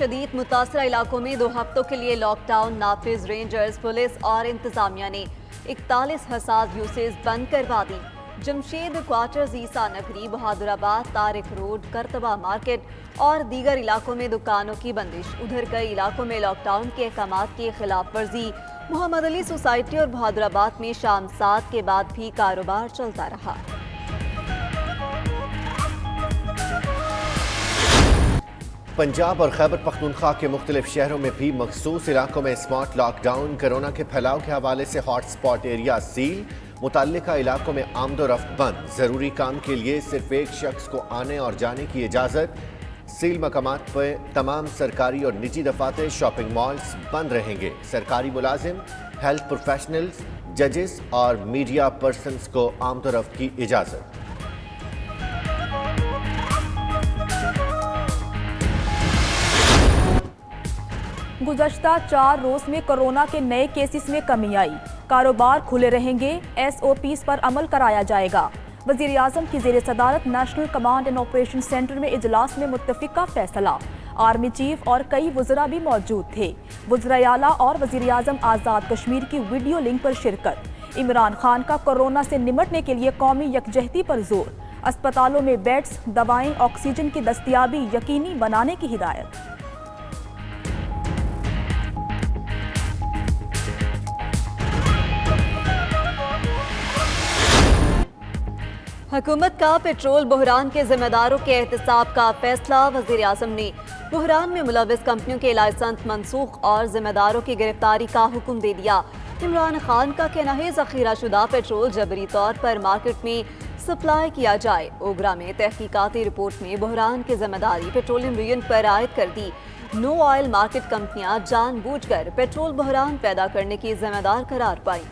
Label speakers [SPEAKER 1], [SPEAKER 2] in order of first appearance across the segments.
[SPEAKER 1] شدید متاثرہ علاقوں میں 2 ہفتوں کے لیے لاک ڈاؤن نافذ، رینجرز، پولیس اور انتظامیہ نے 41 حساس یوزز بند کروا دی۔ جمشید کوارٹرز، عیسیٰ نگری، بہادر آباد، طارق روڈ، کرتبہ مارکیٹ اور دیگر علاقوں میں دکانوں کی بندش۔ ادھر کئی علاقوں میں لاک ڈاؤن کے احکامات کی خلاف ورزی۔ محمد علی سوسائٹی اور بہادر آباد میں شام 7 کے بعد بھی کاروبار چلتا رہا۔
[SPEAKER 2] پنجاب اور خیبر پختونخوا کے مختلف شہروں میں بھی مخصوص علاقوں میں اسمارٹ لاک ڈاؤن۔ کورونا کے پھیلاؤ کے حوالے سے ہاٹ سپاٹ ایریا سیل، متعلقہ علاقوں میں آمد و رفت بند۔ ضروری کام کے لیے صرف ایک شخص کو آنے اور جانے کی اجازت۔ سیل مقامات پر تمام سرکاری اور نجی دفاتر، شاپنگ مالز بند رہیں گے۔ سرکاری ملازم، ہیلتھ پروفیشنلز، ججز اور میڈیا پرسنز کو آمد و رفت کی اجازت۔
[SPEAKER 3] گزشتہ 4 روز میں کورونا کے نئے کیسز میں کمی آئی۔ کاروبار کھلے رہیں گے، SOPs پر عمل کرایا جائے گا۔ وزیر اعظم کی زیر صدارت national command and operation centre میں اجلاس میں متفقہ فیصلہ۔ آرمی چیف اور کئی وزراء بھی موجود تھے۔ وزرائے اعلیٰ اور وزیر اعظم آزاد کشمیر کی ویڈیو لنک پر شرکت۔ عمران خان کا کورونا سے نمٹنے کے لیے قومی یکجہتی پر زور۔ اسپتالوں میں بیڈز، دوائیں، آکسیجن کی دستیابی یقینی بنانے کی ہدایت۔
[SPEAKER 1] حکومت کا پیٹرول بحران کے ذمہ داروں کے احتساب کا فیصلہ۔ وزیر اعظم نے بحران میں ملوث کمپنیوں کے لائسنس منسوخ اور ذمہ داروں کی گرفتاری کا حکم دے دیا۔ عمران خان کا کہنا ہے ذخیرہ شدہ پیٹرول جبری طور پر مارکیٹ میں سپلائی کیا جائے۔ اوگرا میں تحقیقاتی رپورٹ میں بحران کی ذمہ داری پیٹرولیم یونین پر عائد کر دی۔ نو آئل مارکیٹ کمپنیاں جان بوجھ کر پیٹرول بحران پیدا کرنے کی ذمہ دار قرار پائیں۔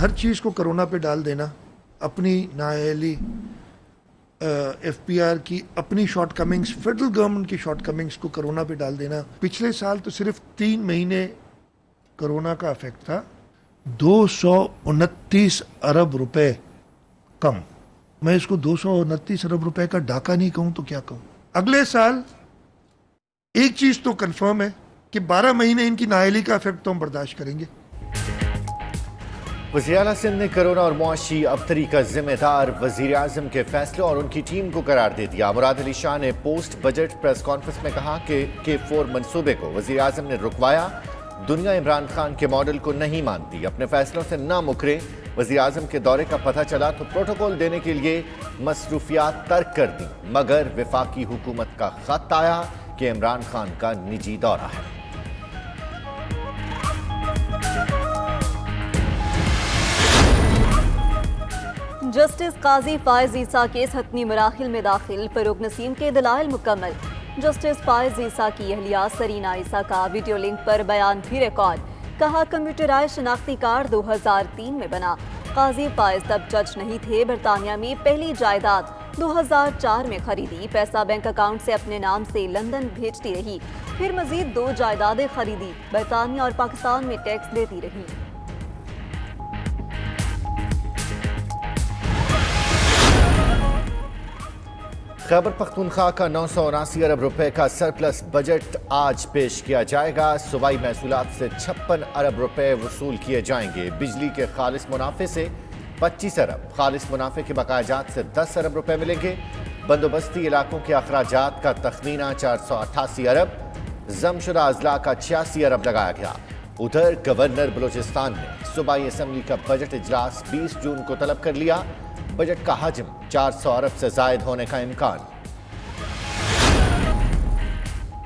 [SPEAKER 4] ہر چیز کو کرونا پہ ڈال دینا، اپنی نااہلی FPR کی اپنی شارٹ کمنگز، فیڈرل گورنمنٹ کی شارٹ کمنگز کو کرونا پہ ڈال دینا۔ پچھلے سال تو صرف 3 مہینے کرونا کا افیکٹ تھا، 229 ارب روپے کم۔ میں اس کو 229 ارب روپے کا ڈاکہ نہیں کہوں تو کیا کہوں۔ اگلے سال ایک چیز تو کنفرم ہے کہ 12 مہینے ان کی نااہلی کا افیکٹ تو ہم برداشت کریں گے۔
[SPEAKER 2] وزیر اعلیٰ سندھ نے کورونا اور معاشی ابتری کا ذمہ دار وزیر اعظم کے فیصلوں اور ان کی ٹیم کو قرار دے دیا۔ مراد علی شاہ نے پوسٹ بجٹ پریس کانفرنس میں کہا کہ K4 منصوبے کو وزیر اعظم نے رکوایا۔ دنیا عمران خان کے ماڈل کو نہیں مانتی، اپنے فیصلوں سے نہ مکرے۔ وزیر اعظم کے دورے کا پتہ چلا تو پروٹوکول دینے کے لیے مصروفیات ترک کر دیں، مگر وفاقی حکومت کا خط آیا کہ عمران خان کا نجی دورہ ہے۔
[SPEAKER 1] جسٹس قاضی فائز عیسیٰ کیس حتمی مراحل میں داخل، فروغ نسیم کے دلائل مکمل۔ جسٹس فائز عیسیٰ کی اہلیہ سرینا عیسیٰ کا ویڈیو لنک پر بیان بھی ریکارڈ۔ کہا کمپیوٹرائز شناختی کارڈ 2003 میں بنا۔ قاضی فائز تب جج نہیں تھے، برطانیہ میں پہلی جائیداد 2004 میں خریدی، پیسہ بینک اکاؤنٹ سے اپنے نام سے لندن بھیجتی رہی، پھر مزید 2 جائیدادیں خریدی، برطانیہ اور پاکستان میں ٹیکس دیتی رہی۔
[SPEAKER 2] خیبر پختونخوا کا 979 ارب روپے کا سرپلس بجٹ آج پیش کیا جائے گا۔ صوبائی محصولات سے 56 ارب روپے وصول کیے جائیں گے۔ بجلی کے خالص منافع سے 25 ارب، خالص منافع کے بقایا جات سے 10 ارب روپے ملیں گے۔ بندوبستی علاقوں کے اخراجات کا تخمینہ 488 ارب، ضم شدہ اضلاع کا 86 ارب لگایا گیا۔ ادھر گورنر بلوچستان نے صوبائی اسمبلی کا بجٹ اجلاس 20 جون کو طلب کر لیا۔ بجٹ کا حجم 400 ارب سے زائد ہونے کا امکان۔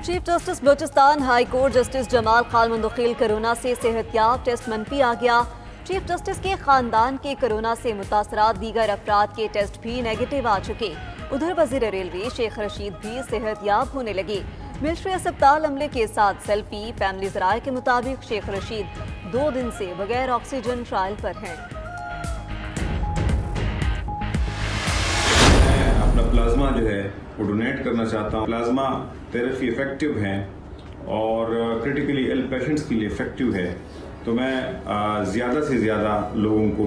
[SPEAKER 1] Chief justice Balochistan high court justice Jamal Khan Mandokhail corona سے صحت یاب، ٹیسٹ منفی آ گیا۔ چیف جسٹس کے خاندان کے کورونا سے متاثرہ دیگر افراد کے ٹیسٹ بھی نیگیٹو آ چکے۔ ادھر وزیر ریلوے شیخ رشید بھی صحت یاب ہونے لگے۔ ملٹری اسپتال عملے کے ساتھ سیلفی۔ فیملی ذرائع کے مطابق شیخ رشید 2 دن سے بغیر آکسیجن ٹرائل پر ہیں۔
[SPEAKER 5] اپنا پلازما جو ہے وہ ڈونیٹ کرنا چاہتا ہوں۔ پلازما تھراپی افیکٹو ہے اور کرٹیکلی ایل پیشنٹس کے لیے افیکٹو ہے، تو میں زیادہ سے زیادہ لوگوں کو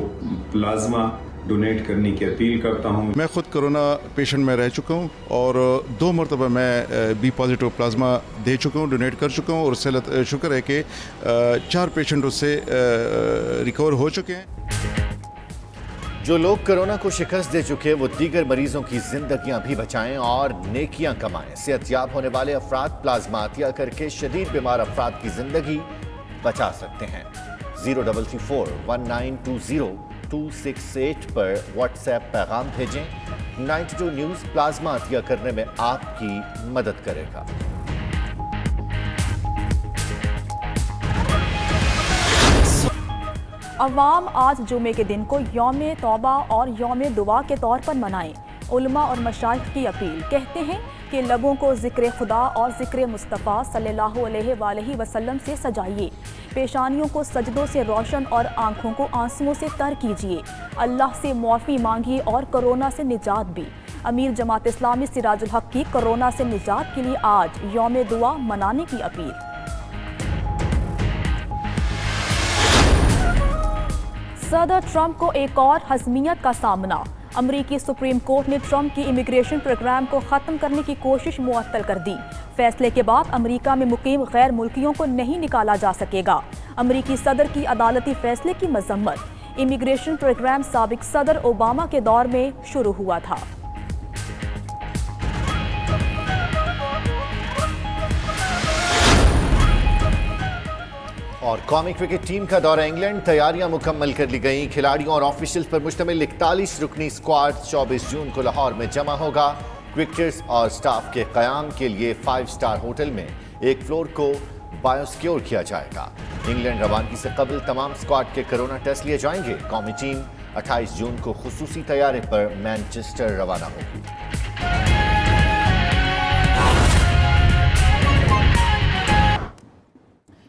[SPEAKER 5] پلازما डोनेट करने की अपील करता हूँ।
[SPEAKER 6] मैं खुद कोरोना पेशेंट में रह चुका हूँ और 2 मरतबा मैं बी पॉजिटिव प्लाज्मा दे चुका हूँ, डोनेट कर चुका हूँ और उससे शुक्र है कि 4 पेशेंट उससे रिकवर हो चुके हैं।
[SPEAKER 2] जो लोग कोरोना को शिकस्त दे चुके वो दीगर मरीजों की जिंदगियां भी बचाएं और नेकियां कमाएं। सेहतयाब होने वाले अफराद प्लाज्मा अतिया करके शदीद बीमार अफराद की जिंदगी बचा सकते हैं। 0341920268 पर व्हाट्सएप पैगाम भेजें। 92 न्यूज़ प्लाज्मा अतिया करने में आपकी मदद करेगा।
[SPEAKER 3] अवाम आज जुमे के दिन को यौम तौबा और यौम दुआ के तौर पर मनाएं। उलमा और मशाइख की अपील, कहते हैं कि लबों को ज़िक्र खुदा और ज़िक्र मुस्तफ़ा सल्लल्लाहु अलैहि वसल्लम से सजाइए, पेशानियों को सजदों से रोशन और आँखों को आंसुओं से तर कीजिए, अल्लाह से मुआफ़ी मांगिए और कोरोना से निजात भी। अमीर जमात इस्लामी सिराजुल हक की कोरोना से निजात के लिए आज यौम दुआ मनाने की अपील। सदर ट्रंप को एक और हज़मियत का सामना। अमरीकी सुप्रीम कोर्ट ने ट्रंप की इमिग्रेशन प्रोग्राम को ख़त्म करने की कोशिश मुअत्तल कर दी। फैसले के बाद अमरीका में मुकीम गैर मुल्कियों को नहीं निकाला जा सकेगा। अमरीकी सदर की अदालती फैसले की मजम्मत। इमिग्रेशन प्रोग्राम साबिक सदर ओबामा के दौर में शुरू हुआ था।
[SPEAKER 2] और कौमी क्रिकेट टीम का दौरा इंग्लैंड, तैयारियां मुकम्मल कर ली गई। खिलाड़ियों और ऑफिशियल्स पर मुश्तमिल 41 रुकनी स्क्वाड 24 जून को लाहौर में जमा होगा। क्रिकेटर्स और स्टाफ के क़याम के लिए 5 स्टार होटल में एक फ्लोर को बायोसिक्योर किया जाएगा। इंग्लैंड रवानगी से कबल तमाम स्क्वाड के कोरोना टेस्ट लिए जाएंगे। कौमी टीम 28 जून को खुसूसी तैयारी पर मैनचेस्टर रवाना होगी।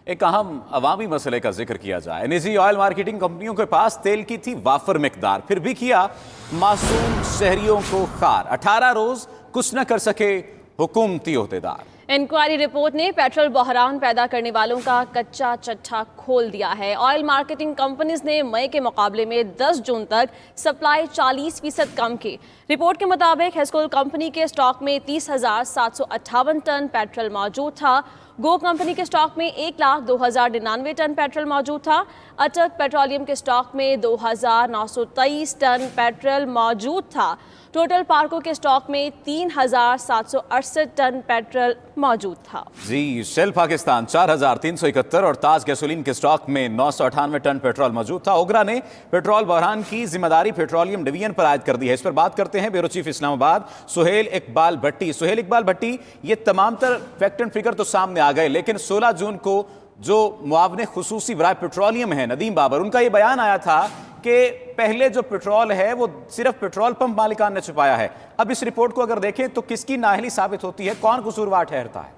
[SPEAKER 7] एक अहम अवामी मसले का जिक्र किया जाए। निजी ऑयल मार्केटिंग कंपनियों के पास तेल की थी वाफर मिकदार, फिर भी किया मासूम शहरियों को खार। 18 रोज कुछ न कर सके हुकूमती ओहदेदार।
[SPEAKER 8] इंक्वायरी रिपोर्ट ने पेट्रोल बहरान पैदा करने वालों का कच्चा चट्टा खोल दिया है। ऑयल मार्केटिंग कंपनीज ने मई के मुकाबले में 10 जून तक सप्लाई 40% कम की। रिपोर्ट के मुताबिक हेस्कोल कंपनी के स्टॉक में 30,758 टन पेट्रोल मौजूद था। गो कंपनी के स्टॉक में 1,02,099 टन पेट्रोल मौजूद था। अटक पेट्रोलियम के स्टॉक में 2,923 टन पेट्रोल मौजूद था। टोटल पार्को के स्टॉक में 3,768 टन पेट्रोल मौजूद था।
[SPEAKER 7] जी, शेल पाकिस्तान 4,371 और ताज गैसोलीन के स्टॉक में 998 टन पेट्रोल मौजूद था। ओगरा ने पेट्रोल बहरान की जिम्मेदारी पेट्रोलियम डिवीजन पर आयद कर दी है। इस पर बात करते हैं ब्यूरो चीफ इस्लामाबाद सुहेल इकबाल भट्टी। सुहेल इकबाल भट्टी, ये तमाम तर फैक्ट एंड फिगर तो सामने आ गए, लेकिन 16 जून को जो मुआवने खुसूसी बराए पेट्रोलियम है नदीम बाबर, उनका ये बयान आया था कि पहले जो पेट्रोल है वो सिर्फ पेट्रोल पंप मालिकान ने छुपाया है। अब इस रिपोर्ट को अगर देखें तो किसकी नाअहली साबित होती है, कौन कसूरवार ठहरता है?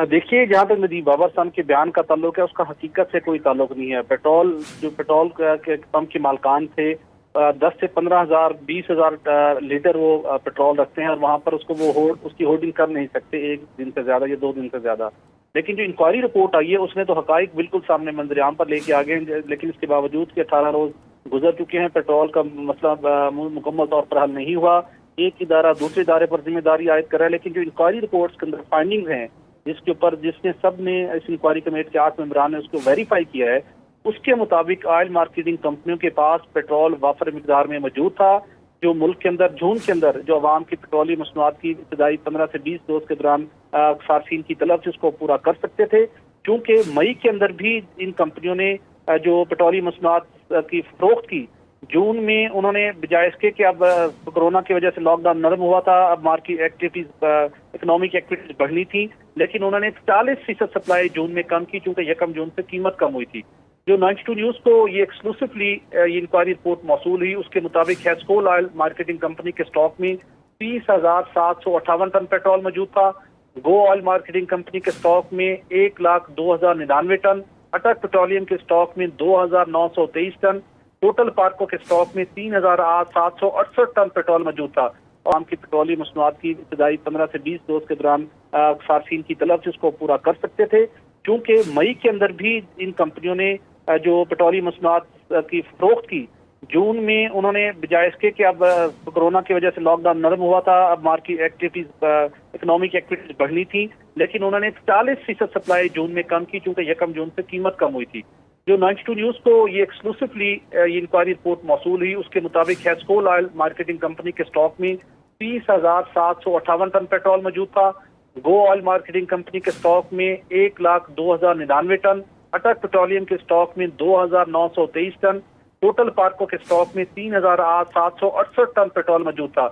[SPEAKER 9] देखिए, जहाँ तक नदीम बाबर साहब के बयान का ताल्लुक है उसका हकीकत से कोई ताल्लुक नहीं है। पेट्रोल के पंप के मालिकान थे 10 से 15,000 20,000 लीटर वो पेट्रोल रखते हैं और वहाँ पर उसको वो उसकी होल्डिंग कर नहीं सकते 1 दिन से ज्यादा या 2 दिन से ज्यादा। लेकिन जो इंक्वायरी रिपोर्ट आई है उसने तो हकाइक बिल्कुल सामने मंजरेआम पर लेके आ गए, लेकिन इसके बावजूद कि 18 रोज गुजर चुके हैं, पेट्रोल का मसला मुकम्मल तौर पर हल नहीं हुआ। एक इदारा दूसरे इदारे पर जिम्मेदारी आयद कर रहा है, लेकिन जो इंक्वायरी रिपोर्ट्स के अंदर फाइंडिंग हैं जिसने सब ने इस इंक्वायरी कमेटी के 8 मेंबरान ने उसको वेरीफाई किया है, उसके मुताबिक ऑयल मार्केटिंग कंपनियों के पास पेट्रोल वाफर मिकदार में मौजूद था, जो मुल्क के अंदर जून के अंदर जो अवाम की पेट्रोलियम मसनूआत की इब्तदाई 15 से 20 रोज के दौरान सार्फिन की तलब से उसको पूरा कर सकते थे। क्योंकि मई के अंदर भी इन कंपनियों ने जो पेट्रोलियम मसनूआत की फरोख्त की, जून में उन्होंने बजाय इसके कि अब कोरोना की वजह से लॉकडाउन नरम हुआ था, अब मार्केट एक्टिविटीज इकोनॉमिक एक्टिविटीज बढ़नी थी, लेकिन उन्होंने 40% सप्लाई जून में कम की, चूंकि 1 जून से कीमत कम हुई थी। जो 92 न्यूज को ये एक्सक्लूसिवली ये इंक्वायरी रिपोर्ट मौसूल हुई, उसके मुताबिक हेस्कोल ऑयल मार्केटिंग कंपनी के स्टॉक में 30,758 टन पेट्रोल मौजूद था। गो ऑयल मार्केटिंग कंपनी के स्टॉक में 1,02,099 टन, अटक पेट्रोलियम के स्टॉक में 2,923 टन, टोटल पार्को के स्टॉक में 3,768 टन पेट्रोल मौजूद था। आम की पेट्रोलियम मसनूआत की इब्तदाई 15 से 20 रोज के दौरान सार्फिन की तलब से उसको पूरा कर सकते थे। क्योंकि मई के अंदर भी इन कंपनियों ने जो पेट्रोलियम मसनूआत की फरोख्त की, जून में उन्होंने बजाय इसके कि अब कोरोना की वजह से लॉकडाउन नरम हुआ था, अब मार्केट एक्टिविटीज इकोनॉमिक एक्टिविटीज बढ़नी थी, लेकिन उन्होंने 40% सप्लाई जून में कम की, चूंकि 1 जून से कीमत कम हुई थी। जो 92 न्यूज को ये एक्सक्लूसिवली ये इंक्वायरी रिपोर्ट मौसूल हुई, उसके मुताबिक हेस्कोल ऑयल मार्केटिंग कंपनी के स्टॉक में 30,758 टन पेट्रोल मौजूद था। गो ऑयल मार्केटिंग कंपनी के स्टॉक में 1,02,099 टन, अटक पेट्रोलियम के स्टॉक में 2,923 टन, टोटल पार्को के स्टॉक में 3,768 टन पेट्रोल मौजूद था।